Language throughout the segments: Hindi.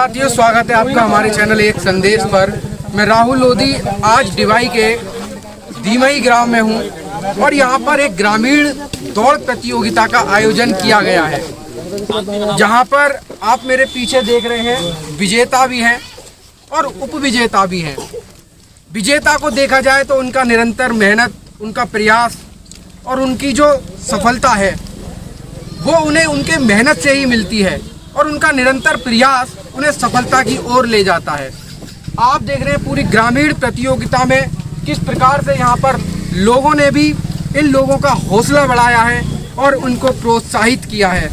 साथियों, स्वागत है आपका हमारे चैनल एक संदेश पर। मैं राहुल लोधी आज डिवाई के धीमई ग्राम में हूं और यहां पर एक ग्रामीण दौड़ प्रतियोगिता का आयोजन किया गया है, जहां पर आप मेरे पीछे देख रहे हैं विजेता भी हैं और उपविजेता भी हैं। विजेता को देखा जाए तो उनका निरंतर मेहनत, उनका प्रयास और उनकी जो सफलता है वो उन्हें उनके मेहनत से ही मिलती है और उनका निरंतर प्रयास उन्हें सफलता की ओर ले जाता है। आप देख रहे हैं पूरी ग्रामीण प्रतियोगिता में किस प्रकार से यहाँ पर लोगों ने भी इन लोगों का हौसला बढ़ाया है और उनको प्रोत्साहित किया है।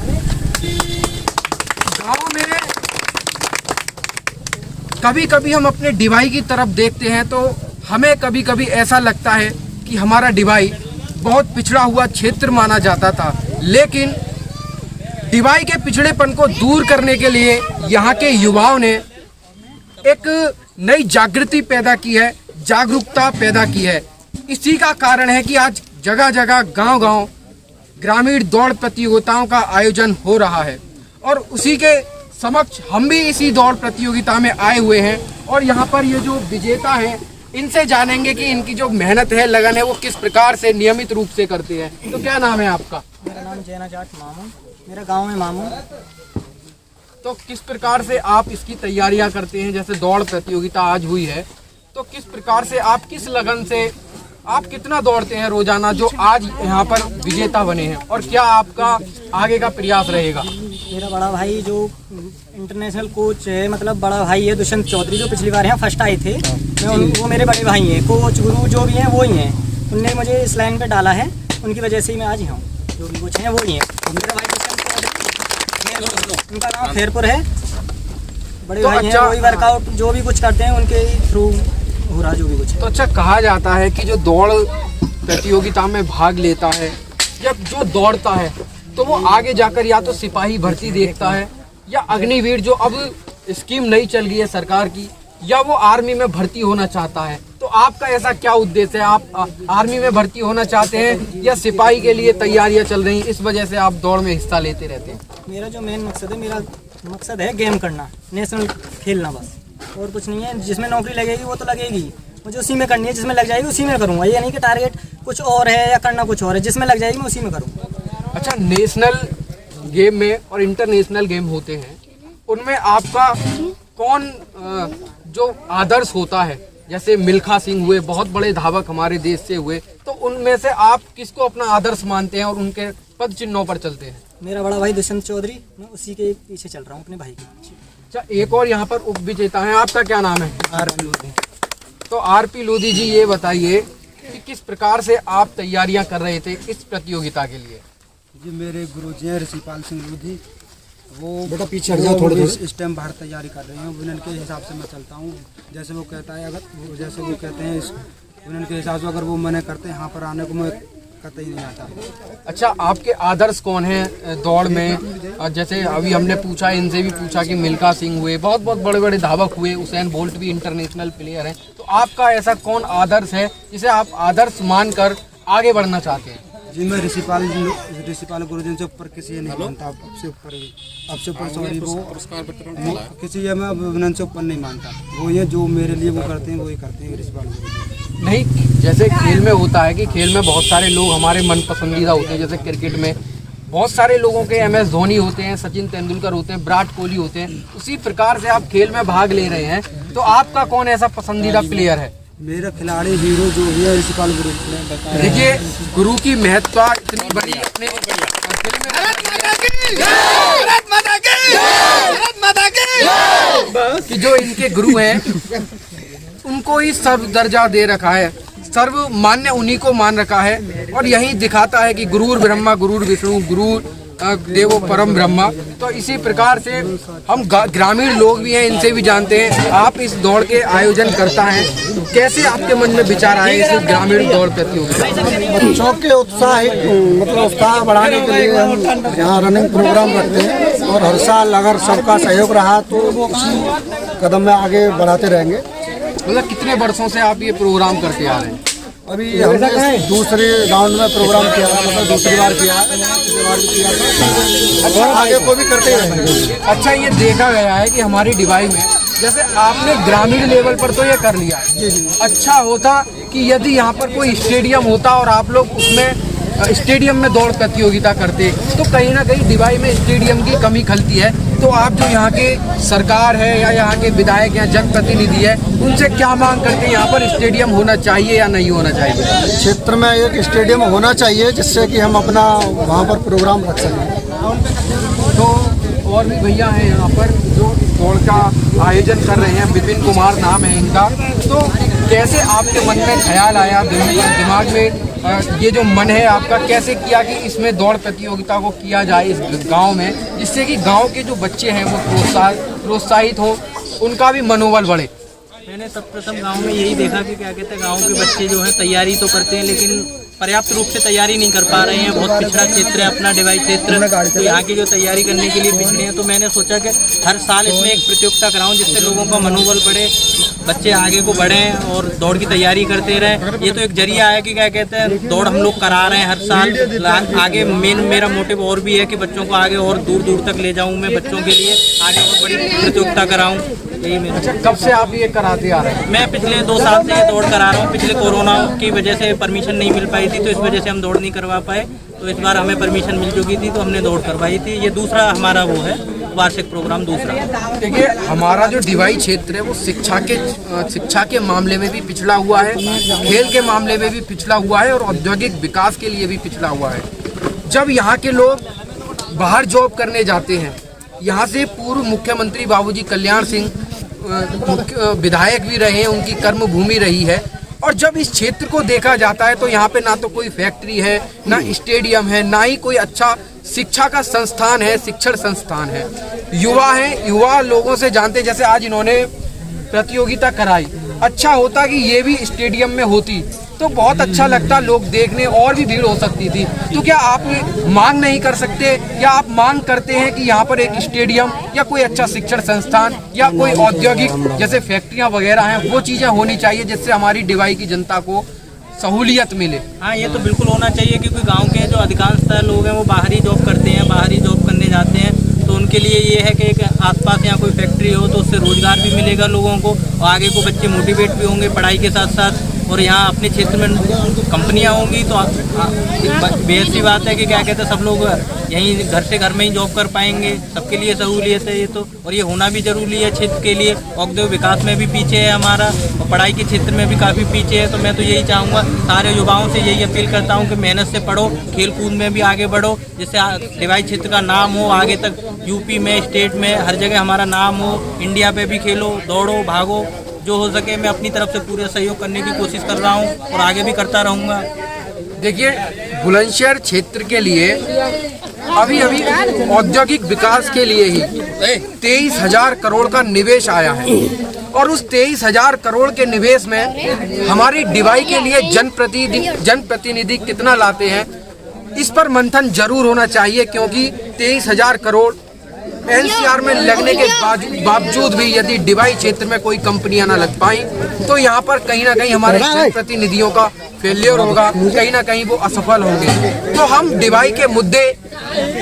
गांव में कभी कभी हम अपने डिवाई की तरफ देखते हैं तो हमें कभी कभी ऐसा लगता है कि हमारा डिवाई बहुत पिछड़ा हुआ क्षेत्र माना जाता था, लेकिन डिवाई के पिछड़ेपन को दूर करने के लिए यहाँ के युवाओं ने एक नई जागृति पैदा की है, जागरूकता पैदा की है। इसी का कारण है कि आज जगह जगह गांव-गांव ग्रामीण दौड़ प्रतियोगिताओं का आयोजन हो रहा है और उसी के समक्ष हम भी इसी दौड़ प्रतियोगिता में आए हुए हैं और यहाँ पर ये जो विजेता हैं इनसे जानेंगे कि इनकी जो मेहनत है, लगन है, वो किस प्रकार से नियमित रूप से करते हैं। तो क्या नाम है आपका? मेरा नाम जैना जाट मामू, मेरा गांव है मामू। तो किस प्रकार से आप इसकी तैयारियां करते हैं? जैसे दौड़ प्रतियोगिता आज हुई है तो किस प्रकार से आप किस लगन से आप कितना दौड़ते हैं रोजाना जो आज यहाँ पर विजेता बने हैं, और क्या आपका आगे का प्रयास रहेगा? मेरा बड़ा भाई जो इंटरनेशनल कोच है, मतलब बड़ा भाई है दुष्यंत चौधरी, जो पिछली बार यहाँ फर्स्ट आए थे। वो मेरे बड़े भाई हैं, कोच गुरु जो भी हैं वो ही हैं। उनने मुझे इस लाइन पे डाला है, उनकी वजह से ही मैं आज यहाँ हूँ। जो भी कोच हैं वो ही हैं। मेरा भाई दुष्यंत चौधरी, उनका नाम फेरपुर है, बड़े भाई हैं। वही वर्कआउट जो भी कुछ करते हैं उनके थ्रू हो रहा जो भी कुछ है। तो अच्छा, कहा जाता है कि जो दौड़ प्रतियोगिता में भाग लेता है या जो दौड़ता है तो वो आगे जाकर या तो सिपाही भर्ती देखता है या अग्निवीर जो अब स्कीम नई चल गई है सरकार की, या वो आर्मी में भर्ती होना चाहता है। तो आपका ऐसा क्या उद्देश्य है? आप आर्मी में भर्ती होना चाहते हैं या सिपाही के लिए तैयारियां चल रही, इस वजह से आप दौड़ में हिस्सा लेते रहते हैं? मेरा जो मेन मकसद है, मेरा मकसद है गेम करना, नेशनल खेलना, बस और कुछ नहीं है। जिसमें नौकरी लगेगी वो तो लगेगी, मुझे उसी में करनी है। जिसमें लग जाएगी उसी में करूँगा। ये नहीं कि टारगेट कुछ और है या करना कुछ और है, जिसमें लग जाएगी मैं उसी में करूँगा। अच्छा, नेशनल गेम में और इंटरनेशनल गेम होते हैं, उनमें आपका कौन जो आदर्श होता है? जैसे मिल्खा सिंह हुए, बहुत बड़े धावक हमारे देश से हुए, तो उनमें से आप किसको अपना आदर्श मानते हैं और उनके पद चिन्हों पर चलते हैं? मेरा बड़ा भाई दुष्यंत चौधरी, मैं उसी के पीछे चल रहा हूँ, अपने भाई के पीछे। अच्छा, एक और यहाँ पर उप विजेता है, आपका क्या नाम है? आरपी लोधी। तो आरपी लोधी जी, ये बताइए कि किस प्रकार से आप तैयारियां कर रहे थे इस प्रतियोगिता के लिए? जी, मेरे गुरुजी हैं ऋषिपाल सिंह लोधी, वो बेटा पीछे हट जाओ थोड़े इस टाइम बाहर तैयारी कर रहे हैं। उनके हिसाब से मैं चलता हूँ, जैसे वो कहता है, अगर जैसे वो कहते हैं उनके हिसाब से अगर वो मना करते हैं यहाँ पर आने को, मैं कतई नहीं आता। अच्छा, आपके आदर्श कौन है दौड़ में? जैसे अभी हमने पूछा, इनसे भी पूछा कि मिल्खा सिंह हुए, बहुत बहुत बड़े बड़े धावक हुए, उसेन बोल्ट भी इंटरनेशनल प्लेयर हैं, तो आपका ऐसा कौन आदर्श है जिसे आप आदर्श मानकर आगे बढ़ना चाहते हैं? जी, मैं ऋषिपाल गुरुजी से ऊपर किसी नहीं मानता। आपसे ऊपर सॉरी, वो किसी मैं अभिनंदन से ऊपर नहीं मानता। वो ये जो मेरे लिए वो करते हैं वही करते हैं ऋषिपाल गुरुजी। नहीं, जैसे खेल में होता है कि खेल में बहुत सारे लोग हमारे मन पसंदीदा होते हैं। जैसे क्रिकेट में बहुत सारे लोगों के MS धोनी होते हैं, सचिन तेंदुलकर होते हैं, विराट कोहली होते हैं। उसी प्रकार से आप खेल में भाग ले रहे हैं, तो आपका कौन ऐसा पसंदीदा प्लेयर है? मेरा खिलाड़ी हीरो जो भी है ऋषिपाल गुरु। देखिए, गुरु की महत्ता इतनी बड़ी अपने कि जो इनके गुरु हैं उनको ही सर्व दर्जा दे रखा है, सर्व मान्य उन्हीं को मान रखा है, और यही दिखाता है कि गुरुर ब्रह्मा गुरुर विष्णु गुरु देवो परम ब्रह्मा। तो इसी प्रकार से हम ग्रामीण लोग भी हैं, इनसे भी जानते हैं आप इस दौड़ के आयोजन करता है, कैसे आपके मन में विचार आए इस ग्रामीण दौड़ प्रतियोगिता? बच्चों के उत्साह बढ़ाने के लिए हम यहाँ रनिंग प्रोग्राम रखते हैं और हर साल अगर सबका सहयोग रहा तो उसी कदम में आगे बढ़ाते रहेंगे। मतलब कितने वर्षों से आप ये प्रोग्राम करते आ रहे हैं? अभी हमने दूसरे राउंड में प्रोग्राम किया, मतलब दूसरी बार किया, पिछली बार भी किया था और आगे को भी करते रहेंगे। अच्छा, ये देखा गया है कि हमारी डिवाई में जैसे आपने ग्रामीण लेवल पर तो ये कर लिया है, अच्छा होता कि यदि यहाँ पर कोई स्टेडियम होता और आप लोग उसमें स्टेडियम में दौड़ प्रतियोगिता करते, तो कहीं ना कहीं डिवाई में स्टेडियम की कमी खलती है। तो आप जो यहाँ के सरकार है या यहाँ के विधायक या जनप्रतिनिधि है, उनसे क्या मांग करते हैं? यहाँ पर स्टेडियम होना चाहिए या नहीं होना चाहिए? क्षेत्र में एक स्टेडियम होना चाहिए जिससे कि हम अपना वहाँ पर प्रोग्राम रख सकें। तो और भी भैया हैं यहाँ पर जो दौड़ का आयोजन कर रहे हैं, विपिन कुमार नाम है इनका। तो कैसे आपके मन में ख्याल आया, दिमाग में ये जो मन है आपका, कैसे किया कि इसमें दौड़ प्रतियोगिता को किया जाए इस गांव में, जिससे कि गांव के जो बच्चे हैं वो प्रोत्साहित हो, उनका भी मनोबल बढ़े? मैंने सर्वप्रथम गांव में यही देखा कि क्या कहते हैं, गांव के बच्चे जो हैं तैयारी तो करते हैं लेकिन पर्याप्त रूप से तैयारी नहीं कर पा रहे हैं। बहुत पिछड़ा क्षेत्र है अपना डिवाई क्षेत्र, तो यहाँ की जो तैयारी करने के लिए पिछड़े हैं। तो मैंने सोचा कि हर साल इसमें एक प्रतियोगिता कराऊं जिससे लोगों का मनोबल बढ़े, बच्चे आगे को बढ़ें और दौड़ की तैयारी करते रहें। ये तो एक जरिया है कि क्या कहते हैं, दौड़ हम लोग करा रहे हैं हर साल। आगे मेरा मोटिव और भी है कि बच्चों को आगे और दूर दूर तक ले जाऊँ, मैं बच्चों के लिए आगे और बड़ी प्रतियोगिता कराऊँ, यही मेरा। अच्छा, कब से आप ये कराते आ रहे हैं? मैं पिछले 2 साल से ये दौड़ करा रहा हूँ। पिछले कोरोना की वजह से परमिशन नहीं मिल पाई थी, तो इस वजह से हम दौड़ नहीं करवा पाए। तो इस बार हमें परमिशन मिल चुकी थी तो हमने दौड़ करवाई थी। ये दूसरा हमारा वो है वार्षिक प्रोग्राम दूसरा। देखिए, हमारा जो डिवाई क्षेत्र है वो शिक्षा के मामले में भी पिछड़ा हुआ है, खेल के मामले में भी पिछड़ा हुआ है और औद्योगिक विकास के लिए भी पिछड़ा हुआ है। जब यहाँ के लोग बाहर जॉब करने जाते हैं, यहाँ से पूर्व मुख्यमंत्री बाबूजी कल्याण सिंह विधायक भी रहे हैं, उनकी कर्म भूमि रही है। और जब इस क्षेत्र को देखा जाता है तो यहाँ पे ना तो कोई फैक्ट्री है, ना स्टेडियम है, ना ही कोई अच्छा शिक्षा का संस्थान है, शिक्षण संस्थान है। युवा हैं, युवा लोगों से जानते, जैसे आज इन्होंने प्रतियोगिता कराई, अच्छा होता कि ये भी स्टेडियम में होती तो बहुत अच्छा लगता, लोग देखने और भी भीड़ हो सकती थी। तो क्या आप मांग नहीं कर सकते, या आप मांग करते हैं कि यहाँ पर एक स्टेडियम या कोई अच्छा शिक्षण संस्थान या कोई औद्योगिक जैसे फैक्ट्रियाँ वगैरह हैं, वो चीज़ें होनी चाहिए जिससे हमारी डिवाई की जनता को सहूलियत मिले? हाँ, ये तो बिल्कुल होना चाहिए क्योंकि गांव के जो अधिकांशतः लोग हैं वो बाहर ही जॉब करते हैं, बाहर ही जॉब करने जाते हैं। तो उनके लिए ये है कि एक आसपास यहाँ कोई फैक्ट्री हो तो उससे रोजगार भी मिलेगा लोगों को और आगे को बच्चे मोटिवेट भी होंगे पढ़ाई के साथ साथ। और यहाँ अपने क्षेत्र में कंपनियाँ होंगी तो बेहद सी बात है कि क्या कहते हैं, सब लोग यहीं घर से घर में ही जॉब कर पाएंगे, सबके लिए सहूलियत है ये तो। और ये होना भी जरूरी है क्षेत्र के लिए। औद्योगिक विकास में भी पीछे है हमारा और पढ़ाई के क्षेत्र में भी काफ़ी पीछे है। तो मैं तो यही चाहूँगा, सारे युवाओं से यही अपील करता हूँ कि मेहनत से पढ़ो, खेल कूद में भी आगे बढ़ो, जिससे डिवाई क्षेत्र का नाम हो आगे तक, यूपी में, स्टेट में, हर जगह हमारा नाम हो। इंडिया पे भी खेलो, दौड़ो, भागो, जो हो सके मैं अपनी तरफ से पूरे सहयोग करने की कोशिश कर रहा हूँ और आगे भी करता रहूँगा। देखिए, बुलंदशहर क्षेत्र के लिए अभी औद्योगिक विकास के लिए ही 23,000 करोड़ का निवेश आया है और उस 23,000 करोड़ के निवेश में हमारी डिवाई के लिए जनप्रतिनिधि कितना लाते हैं, इस पर मंथन जरूर होना चाहिए। क्योंकि 23,000 करोड़ एनसीआर में लगने के बावजूद भी यदि डिवाई क्षेत्र में कोई कंपनियां ना लग पाई तो यहाँ पर कहीं ना कहीं हमारे जनप्रतिनिधियों का फेलियर होगा, कहीं ना कहीं वो असफल होंगे। तो हम डिवाई के मुद्दे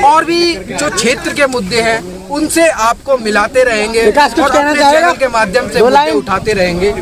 और भी जो क्षेत्र के मुद्दे हैं उनसे आपको मिलाते रहेंगे और अपने चैनल के माध्यम से मुद्दे उठाते रहेंगे।